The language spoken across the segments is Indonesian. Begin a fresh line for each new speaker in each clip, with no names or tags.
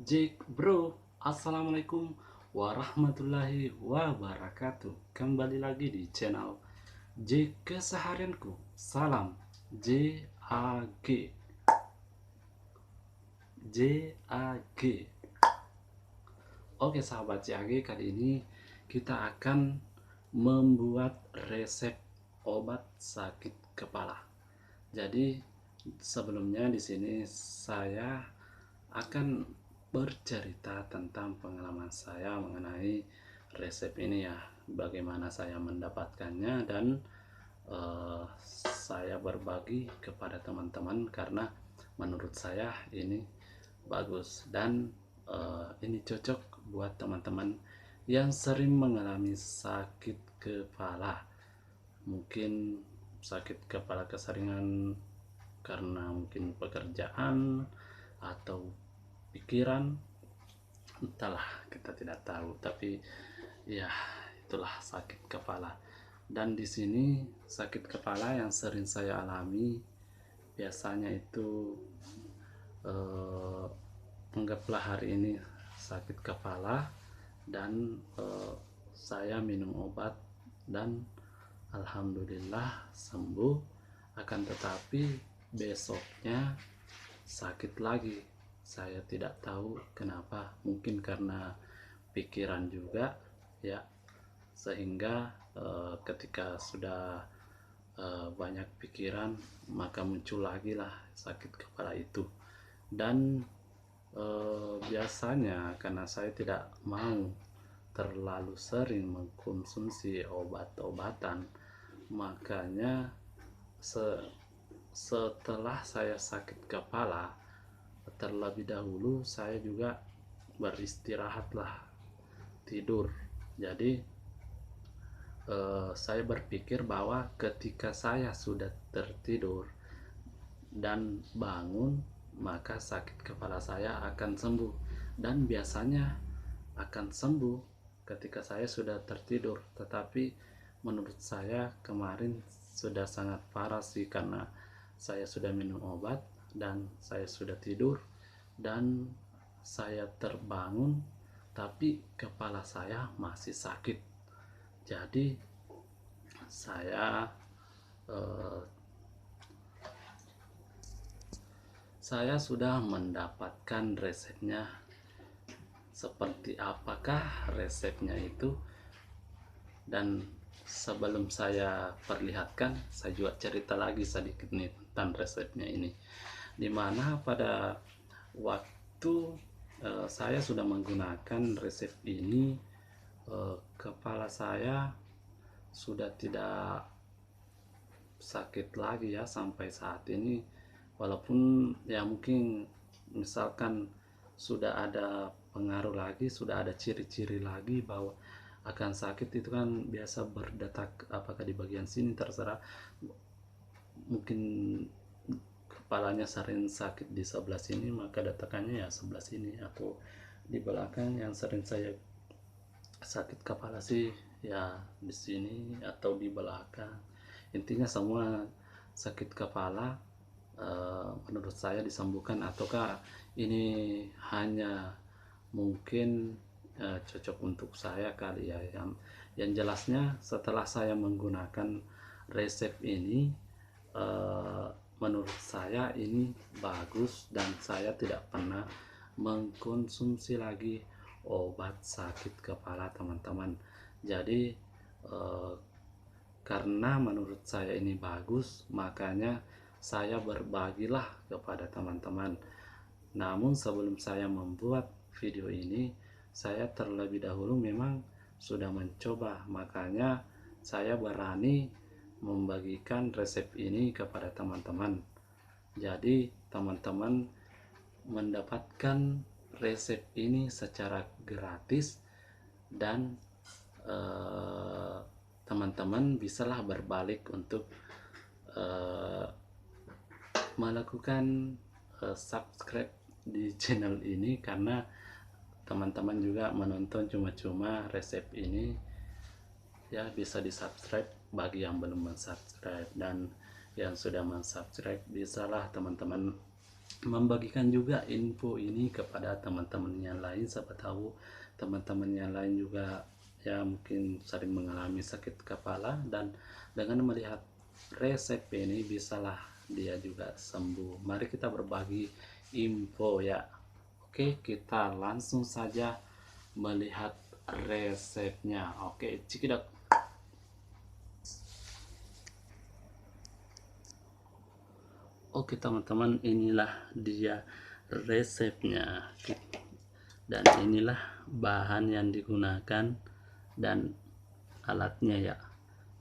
Jake bro, assalamualaikum warahmatullahi wabarakatuh. Kembali lagi di channel Jake Keseharianku. Salam JAG JAG. Oke sahabat JAG, kali ini kita akan membuat resep obat sakit kepala. Jadi sebelumnya di sini saya akan bercerita tentang pengalaman saya mengenai resep ini ya, bagaimana saya mendapatkannya dan saya berbagi kepada teman-teman karena menurut saya ini bagus dan ini cocok buat teman-teman yang sering mengalami sakit kepala, mungkin sakit kepala keseringan karena mungkin pekerjaan atau pikiran, entahlah, kita tidak tahu, tapi ya itulah sakit kepala. Dan di sini sakit kepala yang sering saya alami biasanya itu eh, anggaplah hari ini sakit kepala dan saya minum obat dan alhamdulillah sembuh, akan tetapi besoknya sakit lagi. Saya tidak tahu kenapa, mungkin karena pikiran juga ya, sehingga ketika sudah banyak pikiran maka muncul lagi lah sakit kepala itu. Dan biasanya karena saya tidak mau terlalu sering mengkonsumsi obat-obatan, makanya setelah saya sakit kepala, terlebih dahulu saya juga beristirahatlah, tidur. Jadi saya berpikir bahwa ketika saya sudah tertidur dan bangun, maka sakit kepala saya akan sembuh. Dan biasanya akan sembuh ketika saya sudah tertidur, tetapi menurut saya kemarin sudah sangat parah sih, karena saya sudah minum obat dan saya sudah tidur dan saya terbangun tapi kepala saya masih sakit. Jadi saya eh, saya sudah mendapatkan resepnya. Seperti apakah resepnya itu? Dan sebelum saya perlihatkan, saya juga cerita lagi sedikit nih tentang resepnya ini. Dimana pada waktu saya sudah menggunakan resep ini, kepala saya sudah tidak sakit lagi ya sampai saat ini. Walaupun ya mungkin misalkan sudah ada pengaruh lagi, sudah ada ciri-ciri lagi bahwa akan sakit, itu kan biasa berdetak apakah di bagian sini, terserah, mungkin kepalanya sering sakit di sebelah sini maka datakannya ya sebelah sini, atau di belakang yang sering saya sakit kepala sih ya di sini atau di belakang. Intinya semua sakit kepala menurut saya disembuhkan, ataukah ini hanya mungkin cocok untuk saya kali ya. Yang jelasnya setelah saya menggunakan resep ini, eh, menurut saya ini bagus dan saya tidak pernah mengkonsumsi lagi obat sakit kepala teman-teman. Jadi eh, karena menurut saya ini bagus, makanya saya berbagilah kepada teman-teman. Namun sebelum saya membuat video ini, saya terlebih dahulu memang sudah mencoba, makanya saya berani membagikan resep ini kepada teman-teman. Jadi teman-teman mendapatkan resep ini secara gratis dan teman-teman bisalah berbalik untuk eh, melakukan subscribe di channel ini, karena teman-teman juga menonton cuma-cuma resep ini ya, bisa di subscribe bagi yang belum subscribe, dan yang sudah subscribe bisalah teman-teman membagikan juga info ini kepada teman-teman yang lain. Siapa tahu teman-teman yang lain juga ya mungkin sering mengalami sakit kepala, dan dengan melihat resep ini bisalah dia juga sembuh. Mari kita berbagi info ya. Oke, kita langsung saja melihat resepnya. Oke, cikidot. Oke teman-teman, inilah dia resepnya, dan inilah bahan yang digunakan dan alatnya ya.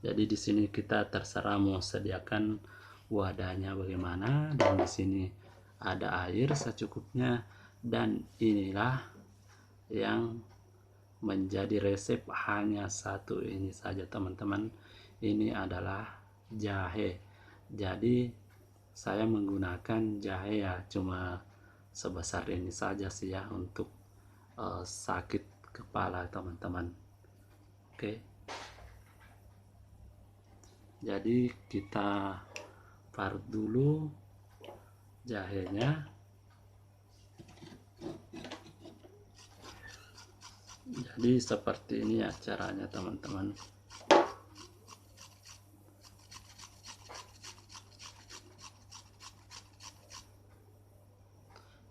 Jadi di sini kita terserah mau sediakan wadahnya bagaimana, dan di sini ada air secukupnya, dan inilah yang menjadi resep hanya satu ini saja teman-teman. Ini adalah jahe. Jadi saya menggunakan jahe ya cuma sebesar ini saja sih ya untuk sakit kepala teman-teman. Oke, jadi kita parut dulu jahenya. Jadi seperti ini ya caranya teman-teman.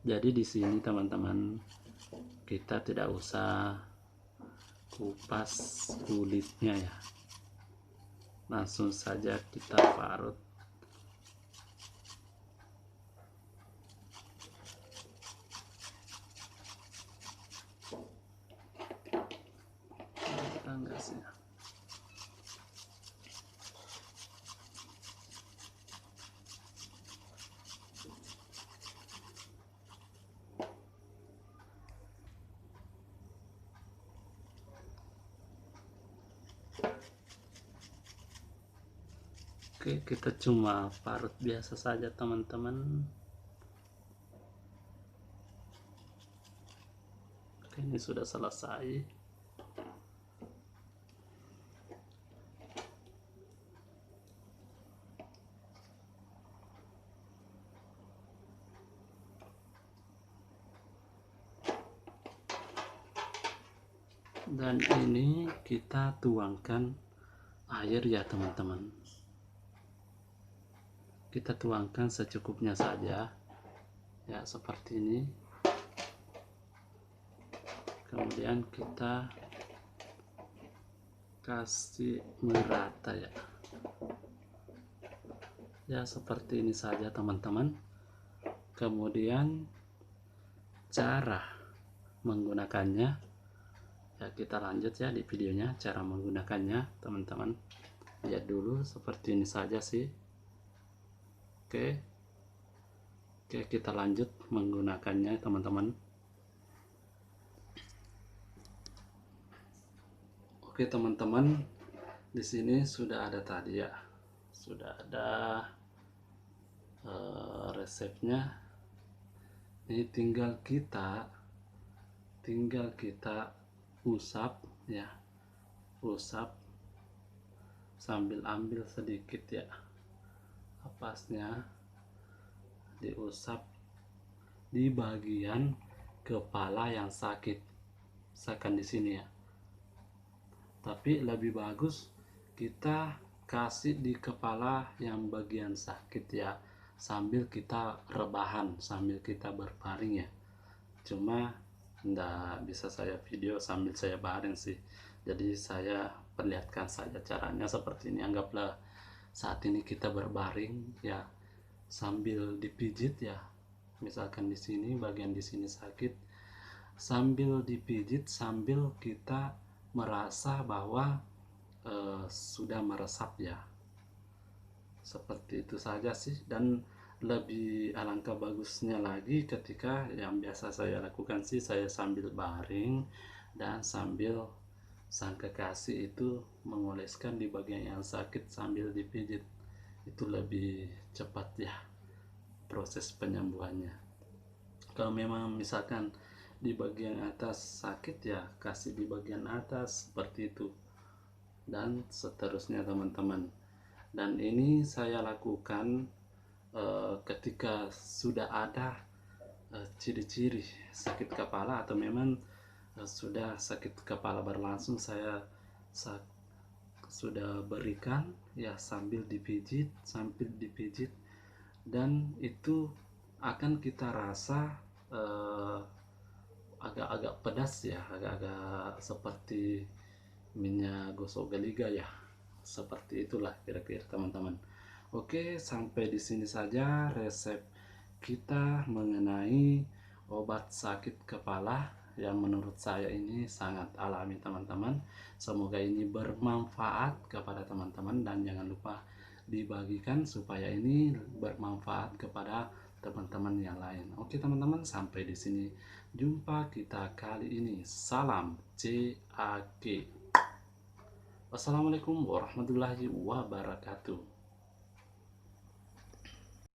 Jadi di sini teman-teman kita tidak usah kupas kulitnya ya, langsung saja kita parut. Enggak sih. Oke, kita cuma parut biasa saja teman-teman. Oke, ini sudah selesai. Dan ini kita tuangkan air ya teman-teman. Kita tuangkan secukupnya saja ya, seperti ini. Kemudian kita kasih merata ya. Ya seperti ini saja teman-teman. Kemudian cara menggunakannya ya, kita lanjut ya di videonya cara menggunakannya teman-teman. Lihat dulu, seperti ini saja sih. Oke, kita lanjut menggunakannya teman-teman. Oke teman-teman, di sini sudah ada tadi ya, sudah ada resepnya. Ini tinggal kita usap ya, usap sambil ambil sedikit ya apasnya, diusap di bagian kepala yang sakit, misalkan di sini ya. Tapi lebih bagus kita kasih di kepala yang bagian sakit ya, sambil kita rebahan, sambil kita berbaring ya. Cuma nggak bisa saya video sambil saya baring sih, jadi saya perlihatkan saja caranya seperti ini. Anggaplah saat ini kita berbaring ya, sambil dipijit ya, misalkan di sini bagian di sini sakit, sambil dipijit sambil kita merasa bahwa sudah meresap ya, seperti itu saja sih. Dan lebih alangkah bagusnya lagi ketika yang biasa saya lakukan sih, saya sambil baring dan sambil sang kekasih itu mengoleskan di bagian yang sakit sambil dipijit, itu lebih cepat ya proses penyembuhannya. Kalau memang misalkan di bagian atas sakit ya, kasih di bagian atas seperti itu, dan seterusnya teman-teman. Dan ini saya lakukan ketika sudah ada ciri-ciri sakit kepala atau memang sudah sakit kepala berlangsung, saya sudah berikan ya sambil dipijit, dan itu akan kita rasa eh, agak-agak pedas ya, agak-agak seperti minyak gosok geliga ya, seperti itulah kira-kira teman-teman. Oke, sampai di sini saja resep kita mengenai obat sakit kepala yang menurut saya ini sangat alami teman-teman. Semoga ini bermanfaat kepada teman-teman, dan jangan lupa dibagikan supaya ini bermanfaat kepada teman-teman yang lain. Oke teman-teman, sampai di sini jumpa kita kali ini. Salam CAG. Wassalamualaikum warahmatullahi wabarakatuh.